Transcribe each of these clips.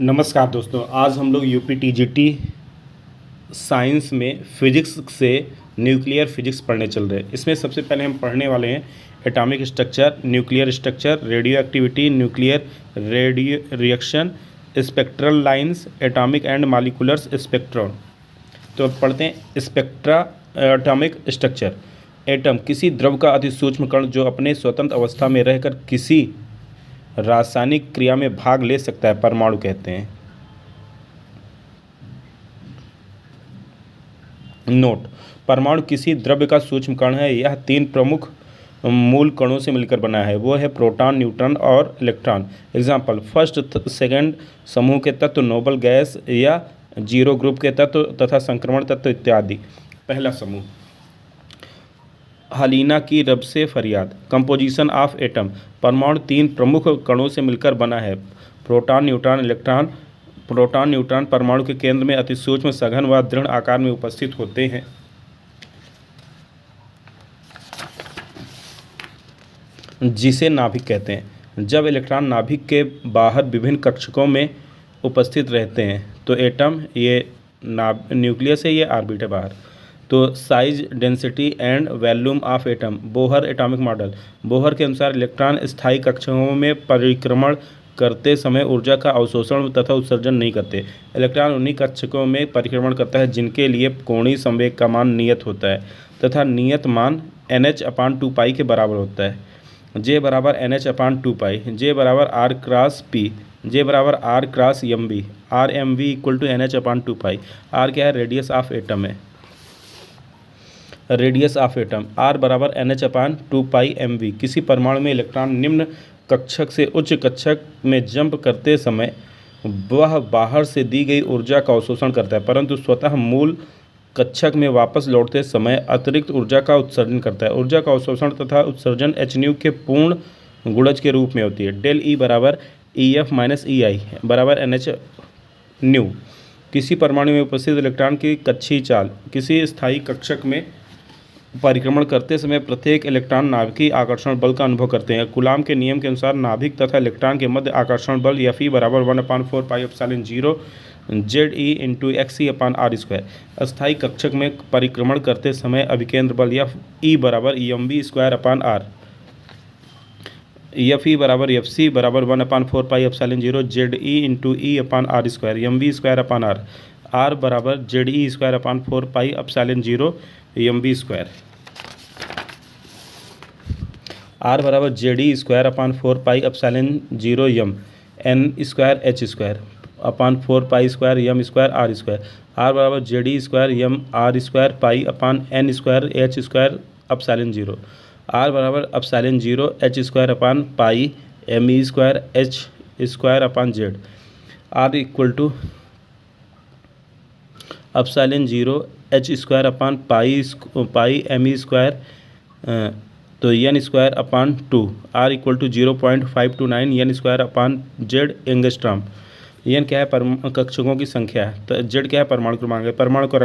नमस्कार दोस्तों, आज हम लोग यूपीटीजीटी साइंस में फिजिक्स से न्यूक्लियर फिजिक्स पढ़ने चल रहे हैं। इसमें सबसे पहले हम पढ़ने वाले हैं atomic structure, nuclear structure, radio activity, nuclear radio reaction, spectral lines, atomic and molecular spectrum. तो अब पढ़ते हैं स्पेक्ट्रा। Atomic structure. एटम किसी द्रव का अति सूक्ष्म कण जो अपने स्वतंत्र अवस्था में रहकर किसी रासायनिक क्रिया में भाग ले सकता है, परमाणु कहते हैं। नोट: परमाणु किसी द्रव्य का सूक्ष्म कण है। यह तीन प्रमुख मूल कणों से मिलकर बना है, वो है प्रोटॉन, न्यूट्रॉन और इलेक्ट्रॉन। एग्जाम्पल: फर्स्ट सेकंड समूह के तत्व, नोबल गैस या जीरो ग्रुप के तत्व तथा संक्रमण तत्व इत्यादि। पहला समूह। हलीना की रब से फरियाद। Composition of atom. परमाणु तीन प्रमुख कणों से मिलकर बना है, proton, neutron, electron. Proton, neutron परमाणु के केंद्र में अति सूक्ष्म, सघन व दृढ़ आकार में उपस्थित होते हैं। जिसे नाभिक कहते हैं। जब इलेक्ट्रॉन नाभिक के बाहर विभिन्न कक्षकों में उपस्थित रहते हैं तो एटम, ये न्यूक्लियस है, ये ऑर्बिट है बाहर। तो size, density and volume of atom. Bohr atomic model. Bohr के अनुसार इलेक्ट्रॉन स्थायी कक्षकों में परिक्रमण करते समय ऊर्जा का अवशोषण तथा उत्सर्जन नहीं करते। इलेक्ट्रॉन उन्हीं कक्षकों में परिक्रमण करता है जिनके लिए कोणीय संवेग का मान नियत होता है तथा नियत मान NH/2π के बराबर होता है। J बराबर NH/2π, J बराबर R क्रॉस P, J बराबर R cross MV, R MV equal to NH/2π। R क्या है? रेडियस ऑफ एटम है। रेडियस ऑफ एटम R बराबर NH/2π MV। किसी परमाणु में इलेक्ट्रॉन निम्न कक्षक से उच्च कक्षक में जंप करते समय वह बाहर से दी गई ऊर्जा का अवशोषण करता है, परंतु स्वतः मूल कक्षक में वापस लौटते समय अतिरिक्त ऊर्जा का उत्सर्जन करता है। ऊर्जा का अवशोषण तथा उत्सर्जन hν के पूर्ण गुणज के रूप में होती है। डेल E बराबर EF माइनस EI बराबर Nhν। किसी परमाणु में उपस्थित इलेक्ट्रॉन की कक्षीय चाल। किसी स्थायी कक्षक में परिक्रमण करते समय प्रत्येक इलेक्ट्रॉन नाभिकीय आकर्षण बल का अनुभव करते हैं। कूलाम के नियम के अनुसार नाभिक तथा इलेक्ट्रॉन के मध्य आकर्षण बल Fe बराबर 1/4πε0 ZE इंटू XE/r²। अस्थायी कक्षक में परिक्रमण करते समय अभिकेंद्र बल Fe बराबर EmV²/r। Fe बराबर Fc बराबर 1/4πε0 ZE into E/r², MV²/r। R बराबर ZE²/4πε0 MV²। R बराबर ZE²/4πε0 M, N²H²/4π² M²R²। R बराबर ZE² MR²π/N²H²/0। R बराबर ε0 H²/π ME²H²/Z। R equal to ε0 H²/π ME², तो N²/2। R equal to 0.529 N²/Z angstrom. N क्या है? कक्षकों की संख्या है। तो Z क्या है? परमाणु क्रमांक है। परमाणु का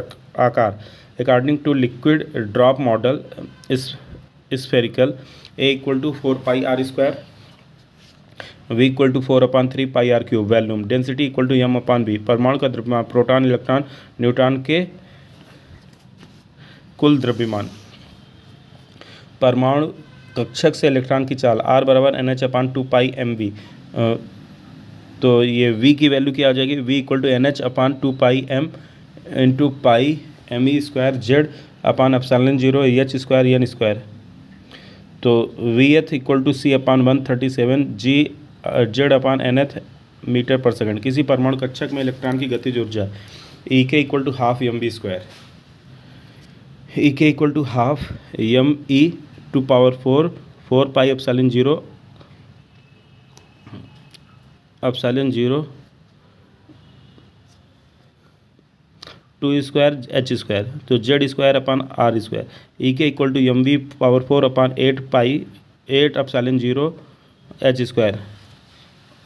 आकार according to liquid drop model spherical. A equal to 4πr², V equal to 4/3πr³। Volume density equal to M/V। परमाणु का द्रव्यमान, प्रोटॉन, इलेक्ट्रॉन, न्यूट्रॉन के कुल द्रव्यमान। परमाणु कक्षक से इलेक्ट्रॉन की चाल R बराबर NH/2π MV। तो ये V की वैल्यू क्या आ जाएगी? V equal to NH/2π M into pi ME² Z/ε0 H² N²। तो VH equal to C/137 G Z/nth metre पर सेकंड। किसी परमाणु कक्षक में इलेक्ट्रॉन की गतिज ऊर्जा EK equal to half MV²। EK equal to half ME⁴ 4πε0 2² तो Z²/r²। EK equal to MV⁴8π 8ε0 H²,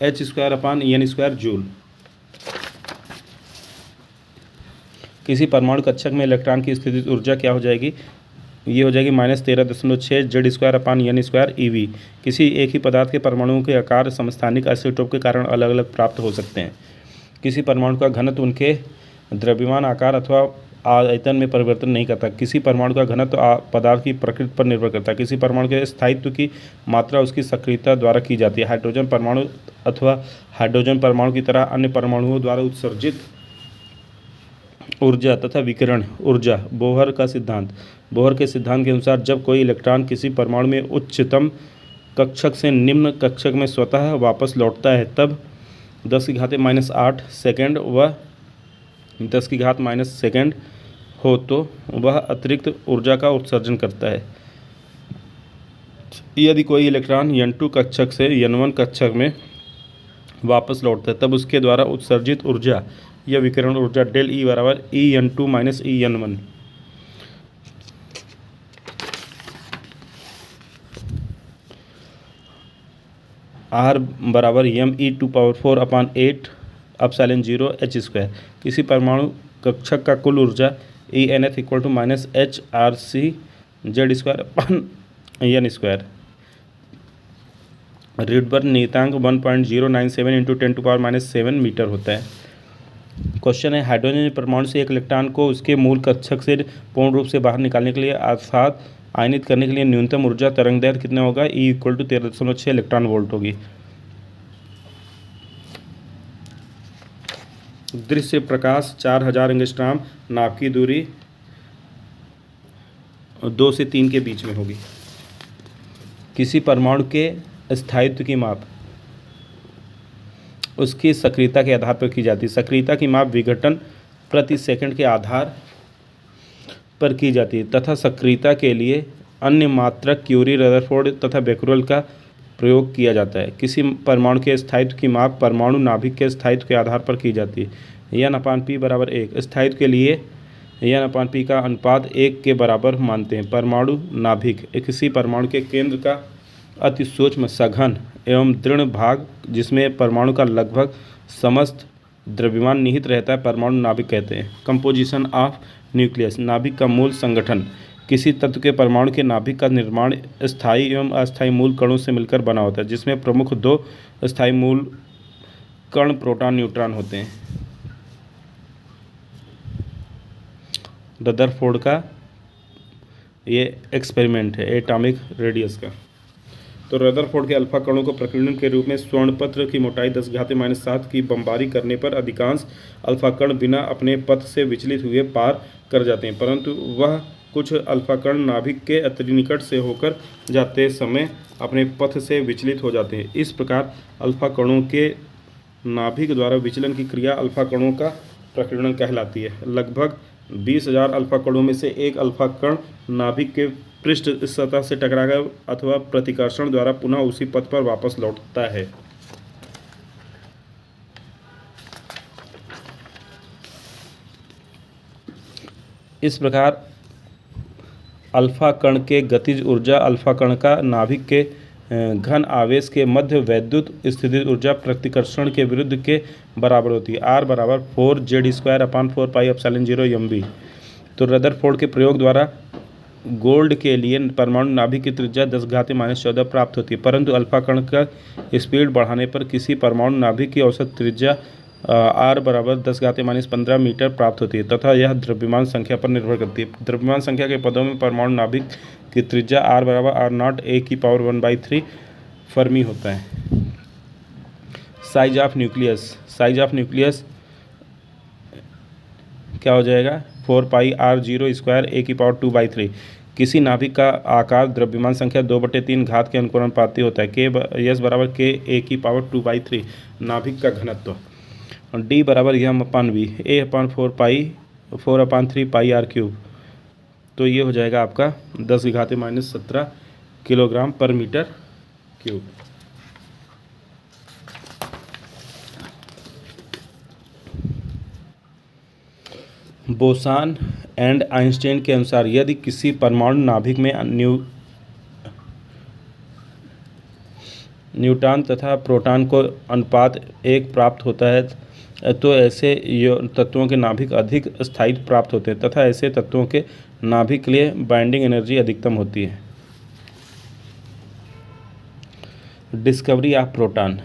H²/N² joule. किसी परमाणु कक्षक में इलेक्ट्रॉन की स्थितिज ऊर्जा क्या हो जाएगी? ये हो जाएगी -13.6 Z²/N² eV। किसी एक ही पदार्थ के परमाणुओं के आकार समस्थानिक आइसोटोप के कारण अलग अलग प्राप्त हो सकते हैं। किसी परमाणु का घनत्व उनके द्रव्यमान आकार अथवा आयतन में परिवर्तन नहीं करता। किसी परमाणु का घनत्व पदार्थ की प्रकृति पर निर्भर करता है। किसी परमाणु के स्थायित्व की मात्रा उसकी सक्रियता द्वारा की जाती है। हाइड्रोजन परमाणु अथवा हाइड्रोजन परमाणु की तरह अन्य परमाणुओं द्वारा उत्सर्जित ऊर्जा तथा विकिरण ऊर्जा। बोहर का सिद्धांत। बोहर के सिद्धांत के अनुसार जब कोई इलेक्ट्रॉन किसी परमाणु में उच्चतम कक्षक से निम्न कक्षक में स्वतः वापस लौटता है तब 10⁻⁸ सेकेंड व 10⁻⁻ सेकेंड हो तो वह अतिरिक्त ऊर्जा का उत्सर्जन करता है। यदि कोई इलेक्ट्रॉन n2 कक्षक से n1 कक्षक में वापस लौटता है तब उसके द्वारा उत्सर्जित ऊर्जा या विकिरण ऊर्जा डेल E बराबर En2 माइनस En1। R बराबर me⁴/8 एप्सिलॉन 0 h²। किसी परमाणु कक्षक का कुल ऊर्जा ENF = -HRC/Z²/n²। रिडबर्ग नियतांक 1.097 × 10⁻⁻7 मीटर होता है। क्वेश्चन है, हाइड्रोजन परमाणु से एक इलेक्ट्रॉन को उसके मूल कक्षक से पूर्ण रूप से बाहर निकालने के लिए अर्थात आयनित करने के लिए न्यूनतम ऊर्जा तरंगदैर्घ्य कितना होगा? E = 13.6 इलेक्ट्रॉन वोल्ट होगी। दृश्य प्रकाश 4000 एंगस्ट्रॉम, नाभ की दूरी 2 से 3 के बीच में होगी। किसी परमाणु के स्थायित्व की माप उसकी सक्रियता के आधार पर की जाती है। सक्रियता की माप विघटन प्रति सेकंड के आधार पर की जाती है तथा सक्रियता के लिए अन्य मात्रक क्यूरी, रदरफोर्ड तथा बेक्रेल का प्रयोग किया जाता है। किसी परमाणु के स्थायित्व की माप परमाणु नाभिक के स्थायित्व के आधार पर की जाती है। N/P = 1। स्थायित्व के लिए N/P का अनुपात 1 के बराबर मानते हैं। परमाणु नाभिक किसी परमाणु के केंद्र का अति सूक्ष्म, सघन एवं दृढ़ भाग जिसमें परमाणु का लगभग समस्त द्रव्यमान निहित रहता है परमाणु नाभिक कहते हैं। Composition of nucleus. नाभिक का मूल संगठन। किसी तत्व के परमाणु के नाभिक का निर्माण स्थायी एवं अस्थायी मूल कणों से मिलकर बना होता है जिसमें प्रमुख 2 स्थायी मूल कण प्रोटॉन न्यूट्रॉन होते हैं। रदरफोर्ड का ये एक्सपेरिमेंट है एटॉमिक रेडियस का। तो रदरफोर्ड के अल्फा कणों को प्रकीर्णन के रूप में स्वर्णपत्र की मोटाई 10⁻⁷ की बमबारी करने पर अधिकांश अल्फा कण बिना अपने पथ से विचलित हुए पार कर जाते हैं, परंतु वह कुछ अल्फा कण नाभिक के अति निकट से होकर जाते समय अपने पथ से विचलित हो जाते हैं। इस प्रकार अल्फा कणों के नाभिक द्वारा विचलन की क्रिया अल्फा कणों का प्रकीर्णन कहलाती है। लगभग 20,000 अल्फा कणों में से एक अल्फा कण नाभिक के पृष्ठ सतह से टकराकर अथवा प्रतिकर्षण द्वारा पुनः उसी पथ पर वापस लौटता है। इस प्रकार अल्फा कण के गतिज ऊर्जा अल्फा कण का नाभिक के घन आवेश के मध्य वैद्युत स्थिति ऊर्जा प्रतिकर्षण के विरुद्ध के बराबर होती है। R = 4Z²/4πε0 mv। तो रदरफोर्ड के प्रयोग द्वारा गोल्ड के लिए परमाणु नाभिक की त्रिज्या 10⁻⁻14 प्राप्त होती है, परंतु अल्फा कण का स्पीड बढ़ाने पर किसी परमाणु नाभिक की औसत त्रिज्या R = 10⁻15 मीटर प्राप्त होती है तथा यह द्रव्यमान संख्या पर निर्भर करती है। द्रव्यमान संख्या के पदों में परमाणु नाभिक की त्रिज्या R = R0 a⁻⁴ फर्मी होता है। Size of nucleus. Size of nucleus क्या हो जाएगा? 4πr02 a⁻²⁵। किसी नाभिक का आकार द्रव्यमान संख्या 2/3 घात के अनुपाती होता है। S = K a⁻²⁵। नाभिक का घनत्व। D = m/v a/4 πr3 तो ये हो जाएगा आपका 10⁻⁻17 किलोग्राम पर मीटर क्यूब। बोसान एंड आइंस्टाइन के अनुसार यदि किसी परमाणु नाभिक में न्यूट्रॉन तथा प्रोटॉन को अनुपात 1 प्राप्त होता है तो ऐसे तत्वों के नाभिक अधिक स्थायित्व प्राप्त होते हैं तथा ऐसे तत्वों के नाभिक के लिए बाइंडिंग एनर्जी अधिकतम होती है। Discovery of proton.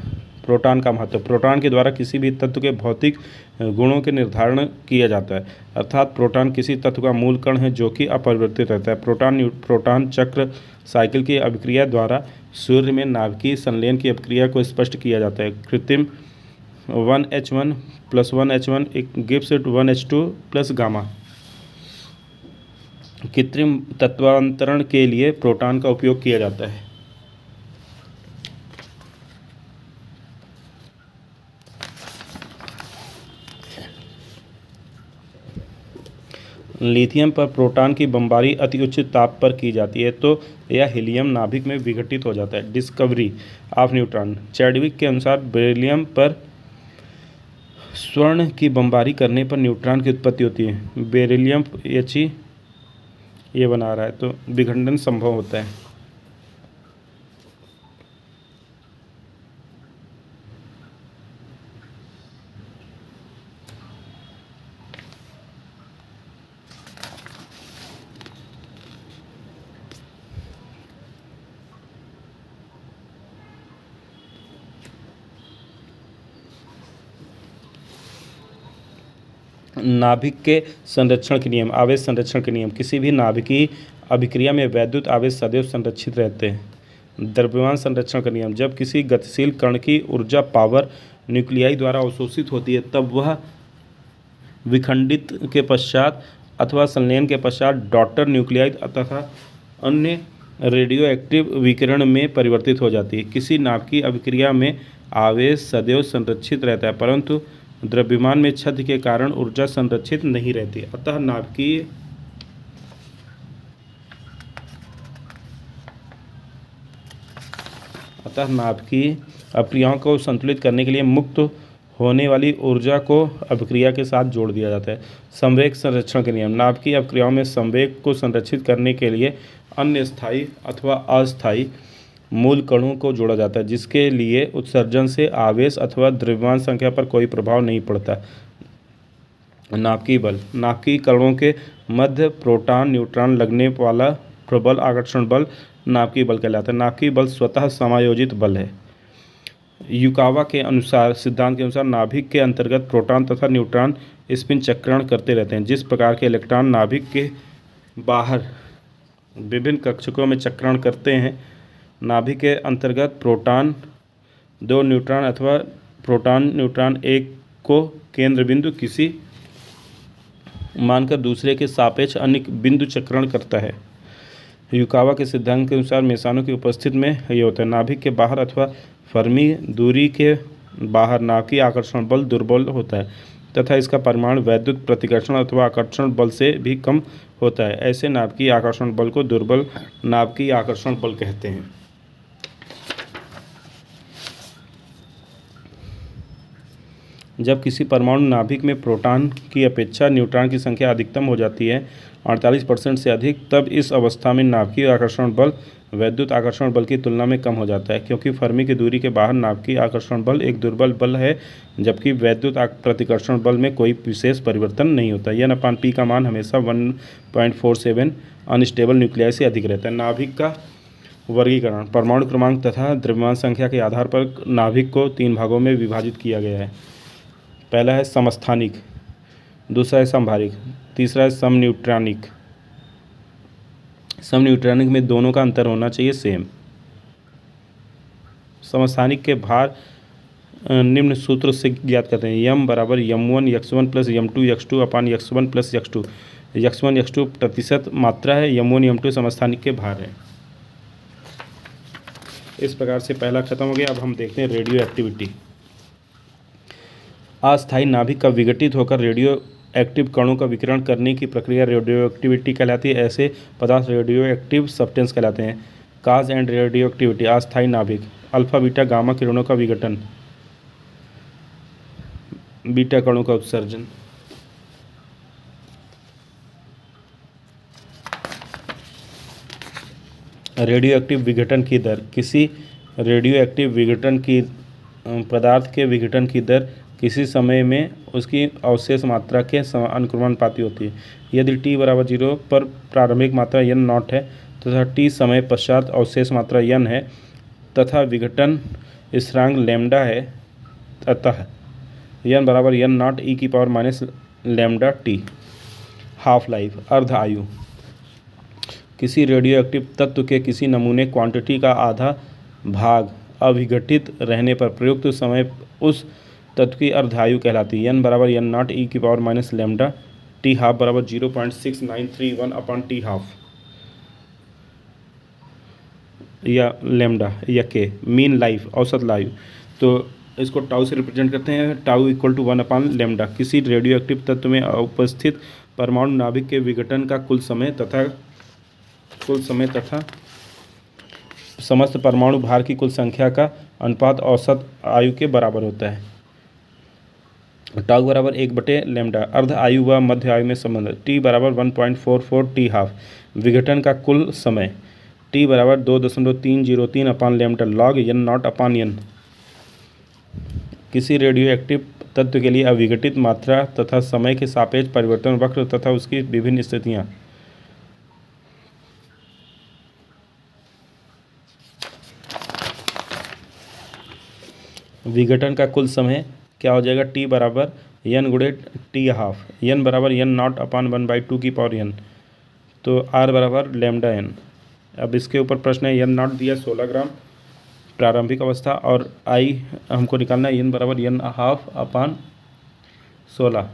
प्रोटॉन का महत्व। प्रोटॉन के द्वारा किसी भी तत्व के भौतिक गुणों के निर्धारण किया जाता है, अर्थात प्रोटॉन किसी तत्व का मूल कण है जो कि अपरिवर्तित रहता है। प्रोटॉन चक्र साइकिल की अभिक्रिया द्वारा सूर्य में नाभिकीय संलयन की अभिक्रिया को स्पष्ट किया जाता है। कृत्रिम 1H1 + 1H1 gives it 1H2 + gamma. कृत्रिम तत्वांतरण के लिए प्रोटॉन का उपयोग किया जाता है। लिथियम पर प्रोटॉन की बमबारी अति उच्च ताप पर की जाती है तो यह हीलियम नाभिक में विघटित हो जाता है। Discovery of neutron. चैडविक के अनुसार बेरिलियम पर स्वर्ण की बमबारी करने पर न्यूट्रॉन की उत्पत्ति होती है। बेरिलियम He ये बना रहा है तो विखंडन संभव होता है। नाभिक के संरक्षण के नियम। आवेश संरक्षण के नियम। किसी भी नाभिकीय अभिक्रिया में वैद्युत आवेश सदैव संरक्षित रहते हैं। द्रव्यमान संरक्षण का नियम। जब किसी गतिशील कण की ऊर्जा पावर न्यूक्लियाई द्वारा अवशोषित होती है तब वह विखंडित के पश्चात अथवा संलयन के पश्चात डॉटर न्यूक्लियाई तथा अन्य रेडियो एक्टिव विकिरण में परिवर्तित हो जाती है। किसी नाभिकीय अभिक्रिया में आवेश सदैव संरक्षित रहता है परंतु द्रव्यमान में क्षति के कारण ऊर्जा संरक्षित नहीं रहती। अतः नाभिकीय अभिक्रियाओं को संतुलित करने के लिए मुक्त होने वाली ऊर्जा को अभिक्रिया के साथ जोड़ दिया जाता है। संवेग संरक्षण के नियम। नाभिकीय अभिक्रियाओं में संवेग को संरक्षित करने के लिए अन्य स्थायी अथवा अस्थायी मूल कणों को जोड़ा जाता है जिसके लिए उत्सर्जन से आवेश अथवा द्रव्यमान संख्या पर कोई प्रभाव नहीं पड़ता। नाभिकीय बल। नाभिकीय कणों के मध्य प्रोटॉन न्यूट्रॉन लगने वाला प्रबल आकर्षण बल नाभिकीय बल कहलाता है। नाभिकीय बल स्वतः समायोजित बल है। युकावा के अनुसार सिद्धांत के अनुसार नाभिक के अंतर्गत प्रोटॉन तथा न्यूट्रॉन स्पिन चक्रण करते रहते हैं। जिस प्रकार के इलेक्ट्रॉन नाभिक के बाहर विभिन्न कक्षकों में चक्रण करते हैं, नाभिक के अंतर्गत प्रोटॉन 2 न्यूट्रॉन अथवा प्रोटॉन न्यूट्रॉन 1 को केंद्र बिंदु किसी मानकर दूसरे के सापेक्ष अन्य बिंदु चक्रण करता है। युकावा के सिद्धांत के अनुसार मेसनों की उपस्थिति में यह होता है। नाभिक के बाहर अथवा फर्मी दूरी के बाहर नाभिकीय आकर्षण बल दुर्बल होता है तथा इसका परिमाण वैद्युत प्रतिकर्षण अथवा आकर्षण बल से भी कम होता है। ऐसे नाभिकीय आकर्षण बल को दुर्बल नाभिकीय आकर्षण बल कहते हैं। जब किसी परमाणु नाभिक में प्रोटॉन की अपेक्षा न्यूट्रॉन की संख्या अधिकतम हो जाती है 48% से अधिक, तब इस अवस्था में नाभिकीय आकर्षण बल वैद्युत आकर्षण बल की तुलना में कम हो जाता है क्योंकि फर्मी की दूरी के बाहर नाभिकीय आकर्षण बल एक दुर्बल बल है जबकि वैद्युत प्रतिकर्षण बल में कोई विशेष परिवर्तन नहीं होता। N/P का मान हमेशा 1.47 अनस्टेबल न्यूक्लियाई से अधिक रहता है। नाभिक का वर्गीकरण। परमाणु क्रमांक तथा द्रव्यमान संख्या के आधार पर नाभिक को 3 भागों में विभाजित किया गया है। पहला है समस्थानिक, दूसरा है समभारिक, तीसरा है समन्यूट्रॉनिक। समन्यूट्रॉनिक में दोनों का अंतर होना चाहिए सेम। समस्थानिक के भार निम्न सूत्र से ज्ञात करते हैं। m = m1 x1 + m2 x2 / x1 + x2। x1 x2 प्रतिशत मात्रा है, m1 m2 समस्थानिक के भार है। इस प्रकार से पहला खत्म हो गया। अब हम देखते हैं रेडियो एक्टिविटी। अस्थायी नाभिक का विघटित होकर रेडियो एक्टिव कणों का विकिरण करने की प्रक्रिया रेडियो एक्टिविटी कहलाती है। ऐसे पदार्थ रेडियो एक्टिव सब्सटेंस कहलाते हैं। काज एंड रेडियो एक्टिविटी। अस्थायी नाभिक। अल्फा बीटा गामा किरणों का विघटन, बीटा कणों का उत्सर्जन। रेडियो एक्टिव विघटन की दर। किसी रेडियो एक्टिव विघटन की पदार्थ के विघटन की दर किसी समय में उसकी अवशेष मात्रा के अनुक्रमानुपाती होती है। यदि t = 0 पर प्रारंभिक मात्रा n0 है तथा t समय पश्चात अवशेष मात्रा n है तथा विघटन स्थिरांक लैम्ब्डा है अतः n बराबर n नॉट ई की power minus lambda T. Half life अर्ध आयु, किसी रेडियो एक्टिव तत्व के किसी नमूने क्वांटिटी का आधा भाग अविघटित रहने पर प्रयुक्त समय उस तत्व की अर्धायु कहलाती है। n बराबर n नॉट ई की power minus lambda T half बराबर 0.6931 अपॉन टी हाफ या लैम्डा या के। मीन लाइफ औसत लाइफ, तो इसको टाउ से रिप्रेजेंट करते हैं। Tau equal to 1 upon lambda. किसी रेडियो एक्टिव तत्व में उपस्थित परमाणु नाभिक के विघटन का कुल समय तथा समस्त परमाणु भार की कुल संख्या का अनुपात औसत आयु के बराबर होता है। टाउ बराबर 1/लैम्डा अर्ध आयु व मध्य आयु में संबंध। टी बराबर 1.44 टी हाफ विघटन का कुल समय। टी बराबर 2.303 upon lambda log n not upon n। किसी रेडियो एक्टिव तत्व के लिए अविघटित मात्रा तथा समय के सापेक्ष परिवर्तन वक्र तथा उसकी विभिन्न स्थितियाँ। विघटन का कुल समय क्या हो जाएगा? टी बराबर n गुणे टी हाफ। n बराबर n नॉट अपॉन 1/2 की पावर n, तो r बराबर लैम्डा n। अब इसके ऊपर प्रश्न है, n नॉट दिया 16 ग्राम प्रारंभिक अवस्था और I हमको निकालना है n बराबर n हाफ अपॉन 16,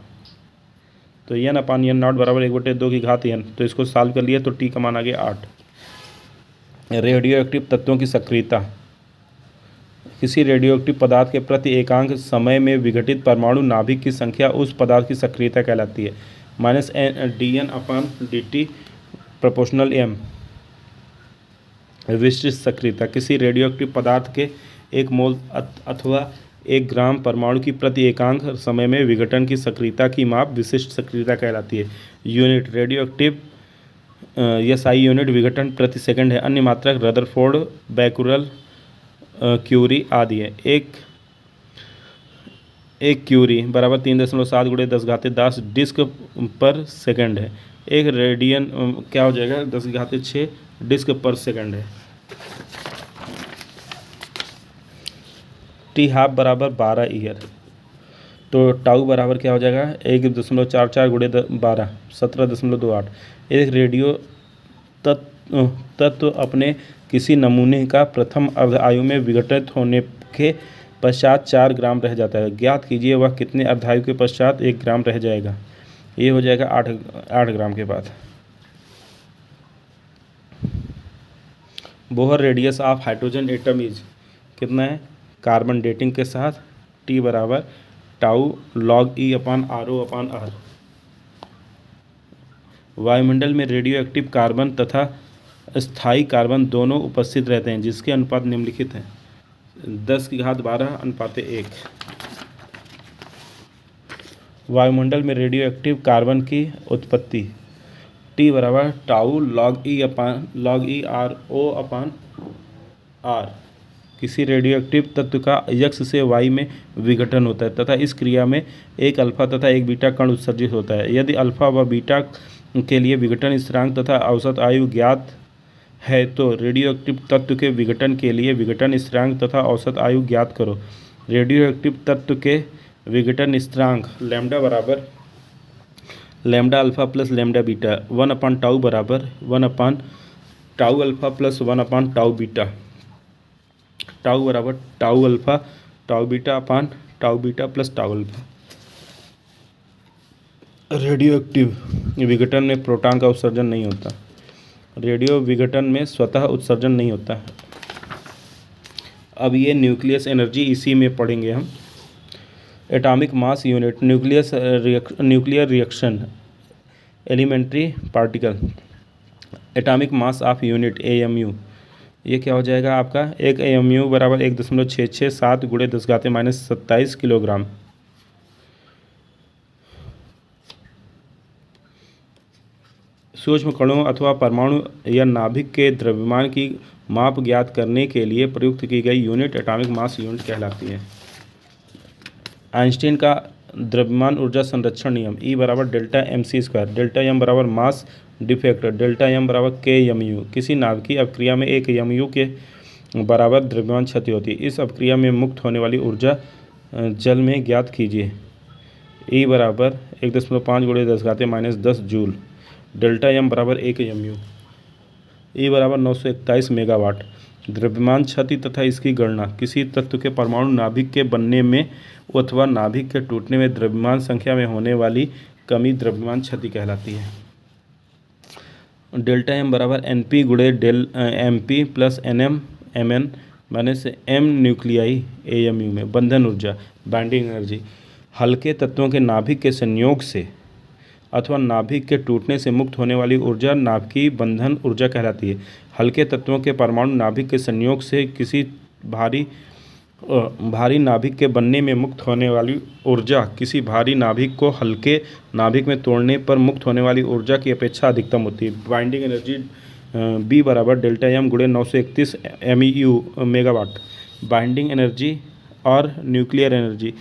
तो n अपॉन n नॉट बराबर 1/2 की घात n। तो इसको सॉल्व कर लिया तो t का मान आ गया 8। रेडियो एक्टिव तत्वों की सक्रियता, किसी रेडियो एक्टिव पदार्थ के प्रति एकांक समय में विघटित परमाणु नाभिक की संख्या उस पदार्थ की सक्रियता कहलाती है। Minus dn upon dt proportional m। विशिष्ट सक्रियता, किसी रेडियो एक्टिव पदार्थ के 1 मोल अथवा 1 ग्राम परमाणु की प्रति एकांक समय में विघटन की सक्रियता की माप विशिष्ट सक्रियता कहलाती है। Unit radio active SI unit विघटन प्रति सेकंड है। अन्य मात्रक रदरफोर्ड, बैकुरल, क्यूरी आदि है। एक क्यूरी बराबर 3.7 गुणे 10 डिस्क पर सेकंड है। एक रेडियन क्या हो जाएगा? 10⁶ डिस्क पर सेकंड है। टी हाफ बराबर 12 ईयर, तो टाउ बराबर क्या हो जाएगा? 1.44 गुणे 12 17.28। एक रेडियो तत्व अपने किसी नमूने का प्रथम अर्ध आयु में विघटित होने के पश्चात 4 ग्राम रह जाता है। ज्ञात कीजिए वह कितने अर्धायु के पश्चात 1 ग्राम रह जाएगा। ये हो जाएगा 8 ग्राम के बाद। Bohr radius of hydrogen atom is कितना है? कार्बन डेटिंग के साथ टी बराबर टाउ लॉग ई अपॉन RO अपॉन R। वायुमंडल में रेडियो एक्टिव कार्बन तथा स्थायी कार्बन दोनों उपस्थित रहते हैं, जिसके अनुपात निम्नलिखित हैं। 10⁻12:1। वायुमंडल में रेडियो एक्टिव कार्बन की उत्पत्ति। टी बराबर टाउ लॉग ई RO अपॉन R। किसी रेडियो एक्टिव तत्व का यक्ष से वायु में विघटन होता है तथा इस क्रिया में एक अल्फा तथा एक बीटा कण उत्सर्जित होता है। यदि अल्फा व बीटा के लिए विघटन स्थिरांक तथा औसत आयु ज्ञात है तो रेडियो एक्टिव तत्व के विघटन के लिए विघटन स्थिरांक तथा औसत आयु ज्ञात करो। रेडियो एक्टिव तत्व के विघटन स्थिरांक लैम्डा बराबर lambda alpha plus lambda beta. 1 upon tau बराबर 1 upon tau alpha plus 1 upon tau beta. Tau बराबर tau alpha tau beta upon tau beta plus tau alpha. Radioactive विघटन में प्रोटॉन का उत्सर्जन नहीं होता। रेडियो विघटन में स्वतः उत्सर्जन नहीं होता है। अब ये न्यूक्लियस एनर्जी इसी में पढ़ेंगे हम। Atomic mass unit, nuclear reaction, elementary particle, atomic mass of unit AMU। ये क्या हो जाएगा आपका? एक AMU बराबर 1.667 गुणे 10⁻27 किलोग्राम। सूक्ष्म कणों अथवा परमाणु या नाभिक के द्रव्यमान की माप ज्ञात करने के लिए प्रयुक्त की गई यूनिट एटॉमिक मास यूनिट कहलाती है। आइंस्टीन का द्रव्यमान ऊर्जा संरक्षण नियम E बराबर डेल्टा mc²। डेल्टा m बराबर मास डिफेक्ट, डेल्टा m बराबर kmu। किसी नाभिकीय अपक्रिया में एक mu के बराबर द्रव्यमान क्षति होती है। इस अपक्रिया में मुक्त होने वाली ऊर्जा जल में ज्ञात कीजिए। E बराबर 1.5 × 10⁻10 जूल। डेल्टा एम बराबर 1 MU। E बराबर 941 मेगावाट। द्रव्यमान क्षति तथा इसकी गणना किसी तत्व के परमाणु नाभिक के बनने में अथवा नाभिक के टूटने में द्रव्यमान संख्या में होने वाली कमी द्रव्यमान क्षति कहलाती है। डेल्टा एम बराबर NP × del MP + NM MN माने से M न्यूक्लियाई AMU में। बंधन ऊर्जा बाइंडिंग एनर्जी हल्के तत्वों के नाभिक के संयोग से अथवा नाभिक के टूटने से मुक्त होने वाली ऊर्जा नाभिकीय बंधन ऊर्जा कहलाती है। हल्के तत्वों के परमाणु नाभिक के संयोग से किसी भारी नाभिक के बनने में मुक्त होने वाली ऊर्जा किसी भारी नाभिक को हल्के नाभिक में तोड़ने पर मुक्त होने वाली ऊर्जा की अपेक्षा अधिकतम होती है। बाइंडिंग एनर्जी B बराबर delta M × 931 MeU megawatt. Binding energy और nuclear energy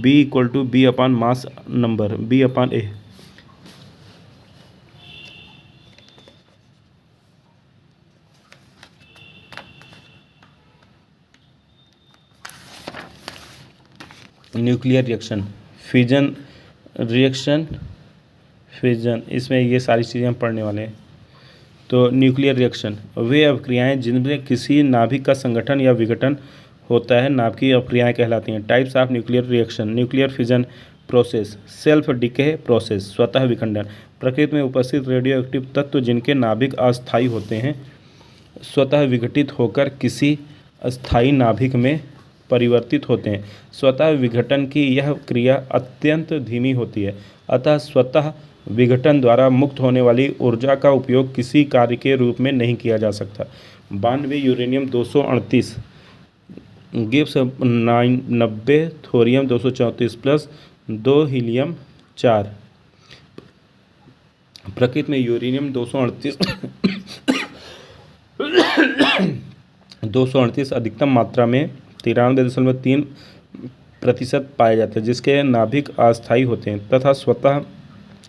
B = B/ mass number B/A। Nuclear reaction fission reaction fission इसमें ये सारी चीज़ें हम पढ़ने वाले हैं। तो न्यूक्लियर रिएक्शन वे अभिक्रियाएं जिनमें किसी नाभिक का संगठन या विघटन होता है नाभिकीय अभिक्रियाएं कहलाती हैं। Types of nuclear reaction nuclear fission process self decay process स्वतः विखंडन प्रकृति में उपस्थित रेडियो एक्टिव तत्व जिनके नाभिक अस्थायी होते हैं स्वतः विघटित होकर किसी अस्थायी नाभिक में परिवर्तित होते हैं। स्वतः विघटन की यह क्रिया अत्यंत धीमी होती है, अतः स्वतः विघटन द्वारा मुक्त होने वाली ऊर्जा का उपयोग किसी कार्य के रूप में नहीं किया जा सकता। 92 uranium 238 Gibbs 90 thorium 234 plus 2 helium 4। प्रकृति में यूरेनियम 238 अधिकतम मात्रा में 93.3% पाए जाते हैं जिसके नाभिक अस्थायी होते हैं तथा स्वतः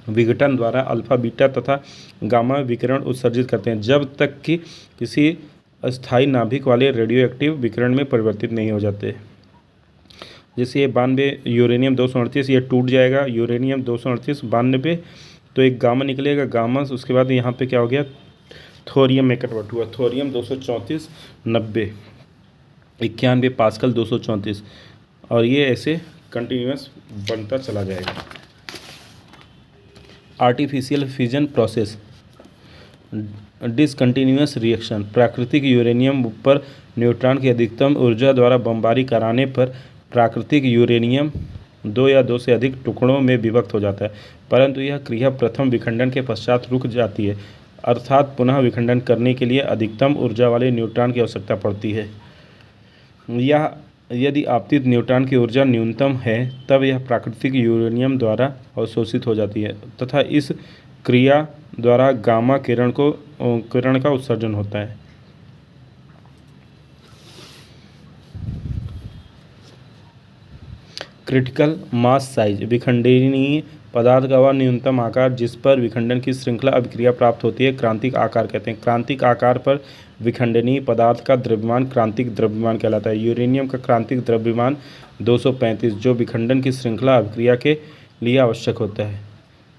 विघटन द्वारा अल्फा बीटा तथा गामा विकिरण उत्सर्जित करते हैं जब तक कि किसी अस्थायी नाभिक वाले रेडियोएक्टिव विकिरण में परिवर्तित नहीं हो जाते। जैसे ये 92 यूरेनियम 238 ये टूट जाएगा यूरेनियम 238 92 तो एक गामा निकलेगा गामा उसके बाद यहाँ पे क्या हो गया थोरियम में कन्वर्ट हुआ थोरियम 234 90 91 पास्कल 234 और ये ऐसे कंटिन्यूस बनता चला जाएगा। Artificial fission process discontinuous reaction प्राकृतिक यूरेनियम पर न्यूट्रॉन की अधिकतम ऊर्जा द्वारा बमबारी कराने पर प्राकृतिक यूरेनियम 2 या 2 से अधिक टुकड़ों में विभक्त हो जाता है परंतु यह क्रिया प्रथम विखंडन के पश्चात रुक जाती है अर्थात पुनः विखंडन करने के लिए अधिकतम ऊर्जा वाले न्यूट्रॉन की आवश्यकता पड़ती है। यह यदि आपतित न्यूट्रॉन की ऊर्जा न्यूनतम है तब यह प्राकृतिक यूरेनियम द्वारा अवशोषित हो जाती है तथा इस क्रिया द्वारा गामा किरण का उत्सर्जन होता है। क्रिटिकल मास साइज विखंडनीय पदार्थ का वह न्यूनतम आकार जिस पर विखंडन की श्रृंखला अभिक्रिया प्राप्त होती है क्रांतिक आकार कहते हैं। क्रांतिक आकार पर विखंडनीय पदार्थ का द्रव्यमान क्रांतिक द्रव्यमान कहलाता है। यूरेनियम का क्रांतिक द्रव्यमान 235 जो विखंडन की श्रृंखला अभिक्रिया के लिए आवश्यक होता है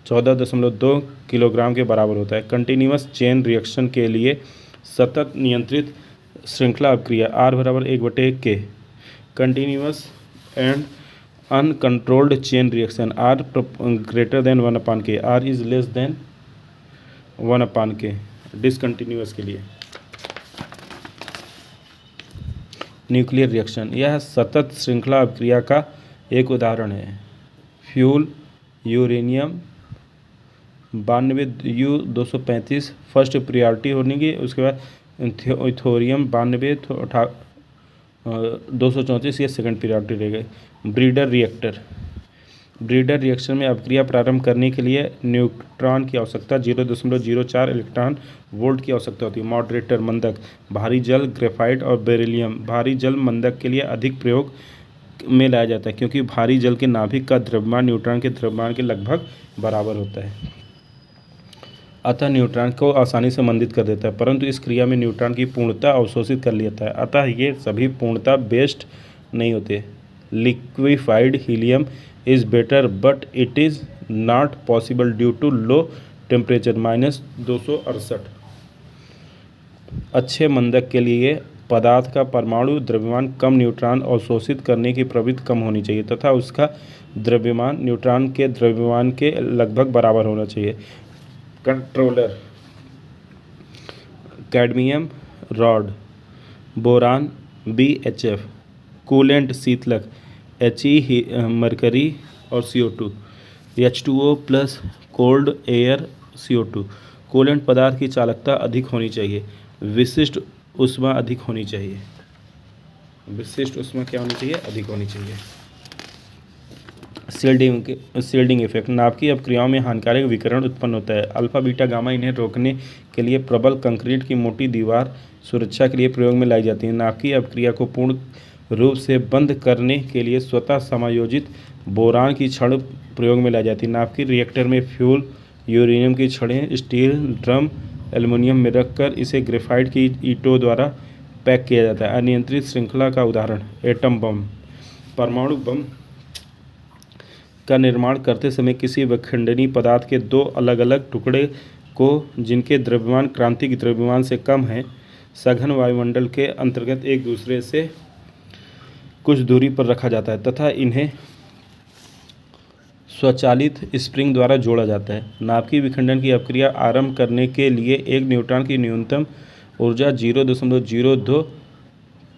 14.2 किलोग्राम के बराबर होता है। कंटिन्यूअस चेन रिएक्शन के लिए सतत नियंत्रित श्रृंखला अभिक्रिया R बराबर 1/K continuous and uncontrolled chain reaction R greater than 1/K R is less than 1/K discontinuous के लिए। न्यूक्लियर रिएक्शन यह सतत श्रृंखला अभिक्रिया का एक उदाहरण है। Fuel uranium 92 U235 first priority होने की उसके बाद थोरियम 92 234 ये सेकंड प्रायोरिटी रह गई। ब्रीडर रिएक्शन में अभिक्रिया प्रारंभ करने के लिए न्यूट्रॉन की आवश्यकता 0.04 इलेक्ट्रॉन वोल्ट की आवश्यकता होती है। मॉडरेटर मंदक भारी जल ग्रेफाइट और बेरिलियम भारी जल मंदक के लिए अधिक प्रयोग में लाया जाता है क्योंकि भारी जल के नाभिक का द्रव्यमान न्यूट्रॉन के द्रव्यमान के लगभग बराबर होता है अतः न्यूट्रॉन को आसानी से मंदित कर देता है परंतु इस क्रिया में न्यूट्रॉन की पूर्णता अवशोषित कर लेता है अतः ये सभी पूर्णता बेस्ट नहीं होते liquified helium is better but it is not possible due to low temperature -268। अच्छे मंदक के लिए पदार्थ का परमाणु द्रव्यमान कम न्यूट्रॉन अवशोषित करने की प्रवृत्ति कम होनी चाहिए तथा उसका द्रव्यमान न्यूट्रॉन के द्रव्यमान के लगभग बराबर होना चाहिए। Controller cadmium rod, boron BHF, coolant शीतलक He मरकरी और CO2, H2O plus cold air CO2। Coolant पदार्थ की चालकता अधिक होनी चाहिए, विशिष्ट ऊष्मा अधिक होनी चाहिए। विशिष्ट ऊष्मा क्या होनी चाहिए? अधिक होनी चाहिए। शील्डिंग इफेक्ट, नाभिकीय अपक्रियाओं में हानिकारक विकिरण उत्पन्न होता है। अल्फा बीटा गामा इन्हें रोकने के लिए प्रबल कंक्रीट की मोटी दीवार सुरक्षा के लिए प्रयोग में लाई जाती है। नाभिकीय अपक्रिया को पूर्ण रूप से बंद करने के लिए स्वतः समायोजित बोरान की छड़ प्रयोग में लाई जाती है। नाभिकीय रिएक्टर में फ्यूल यूरेनियम की छड़ें स्टील ड्रम एल्युमिनियम में रखकर इसे ग्रेफाइट की ईंटों द्वारा पैक किया जाता है। अनियंत्रित श्रृंखला का उदाहरण एटम बम। परमाणु बम का निर्माण करते समय किसी विखंडनी पदार्थ के दो अलग अलग टुकड़े को, जिनके द्रव्यमान क्रांतिक द्रव्यमान से कम है, सघन वायुमंडल के अंतर्गत एक दूसरे से कुछ दूरी पर रखा जाता है तथा इन्हें स्वचालित स्प्रिंग द्वारा जोड़ा जाता है। नाभिकीय विखंडन की अपक्रिया आरंभ करने के लिए एक न्यूट्रॉन की न्यूनतम ऊर्जा 0.02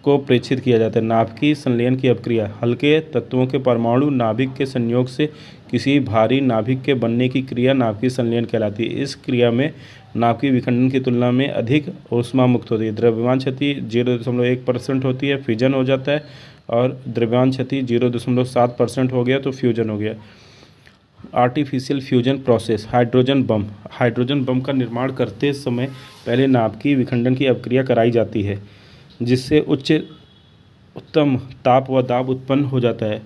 को प्रेषित किया जाता है। नाभिकीय संलयन की अपक्रिया हल्के तत्वों के परमाणु नाभिक के संयोग से किसी भारी नाभिक के बनने की क्रिया नाभिकीय संलयन कहलाती है। इस क्रिया में नाभिकीय विखंडन की तुलना में अधिक ऊष्मा मुक्त होती है। द्रव्यमान क्षति 0.1% होती है, फ्यूजन हो जाता है, और द्रव्यमान क्षति 0.7% हो गया तो फ्यूजन हो गया। Artificial fusion process, hydrogen bomb. Hydrogen bomb का निर्माण करते समय पहले नाभिकीय विखंडन की अपक्रिया कराई जाती है, जिससे उच्चतम ताप व दाब उत्पन्न हो जाता है।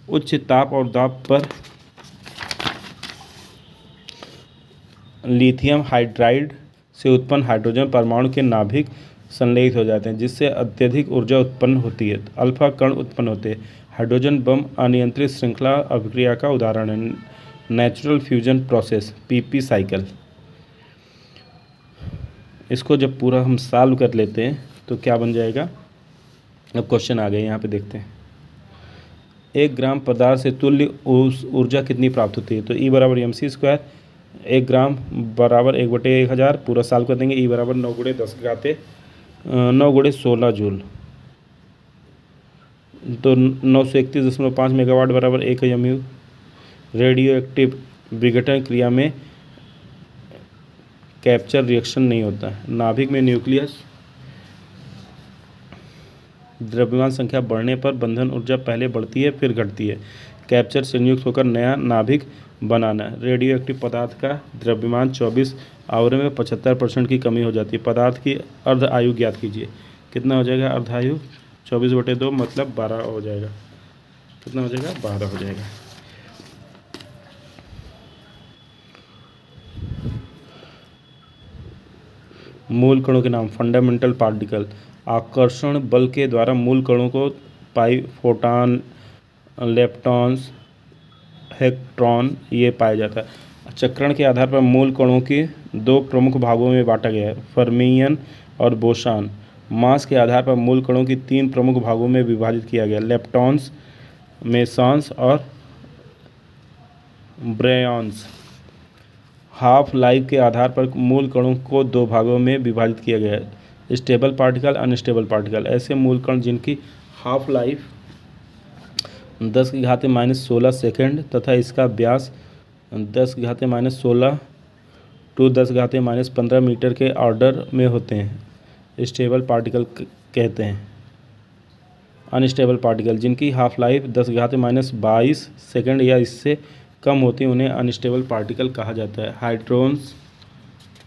उच्च ताप और दाब पर लिथियम हाइड्राइड से उत्पन्न हाइड्रोजन परमाणु के नाभिक संलयित हो जाते हैं, जिससे अत्यधिक ऊर्जा उत्पन्न होती है। अल्फा कण उत्पन्न होते हैं। हाइड्रोजन बम अनियंत्रित श्रृंखला अभिक्रिया का उदाहरण है। Natural fusion process PP cycle. इसको जब पूरा हम सॉल्व कर लेते हैं तो क्या बन जाएगा? अब क्वेश्चन आ गए, यहाँ पे देखते हैं। 1 ग्राम पदार्थ से तुल्य ऊर्जा कितनी प्राप्त होती है? तो E बराबर mc²। 1 ग्राम बराबर 1/1000। पूरा सॉल्व कर देंगे। E बराबर 9 × 16 जूल, तो 931.5 मेगावाट बराबर 1 mu। रेडियो एक्टिव विघटन क्रिया में कैप्चर रिएक्शन नहीं होता है। नाभिक में न्यूक्लियस द्रव्यमान संख्या बढ़ने पर बंधन ऊर्जा पहले बढ़ती है फिर घटती है। कैप्चर संयुक्त होकर नया नाभिक बनाना। रेडियो एक्टिव पदार्थ का द्रव्यमान 24 आवर में 75% की कमी हो जाती है। पदार्थ की अर्ध आयु ज्ञात कीजिए। कितना हो जाएगा अर्ध आयु? 24/2 मतलब 12 हो जाएगा। कितना हो जाएगा? 12 हो जाएगा। मूल कणों के नाम। Fundamental particle. आकर्षण बल के द्वारा मूल कणों को फोटॉन, लेप्टॉन्स, इलेक्ट्रॉन ये पाया जाता है। चक्रण के आधार पर मूल कणों के 2 प्रमुख भागों में बांटा गया है, फर्मियन और बोसॉन। मास के आधार पर मूल कणों की 3 प्रमुख भागों में विभाजित किया गया, लेप्टॉन्स, मेसॉन्स और ब्रेयॉन्स। हाफ लाइफ के आधार पर मूल कणों को 2 भागों में विभाजित किया गया है, स्टेबल पार्टिकल, अनस्टेबल पार्टिकल। ऐसे मूल कण जिनकी हाफ लाइफ 10⁻16 सेकेंड तथा इसका व्यास 10⁻16 to 10⁻15 मीटर के ऑर्डर में होते हैं, स्टेबल पार्टिकल कहते हैं। अनस्टेबल पार्टिकल जिनकी हाफ लाइफ 10⁻22 सेकेंड या इससे कम होती है उन्हें अनस्टेबल पार्टिकल कहा जाता है। हाइड्रोन्स,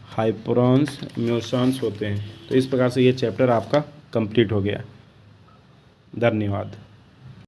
हाइपरॉन्स, म्यूसॉन्स होते हैं। तो इस प्रकार से ये चैप्टर आपका कंप्लीट हो गया। धन्यवाद।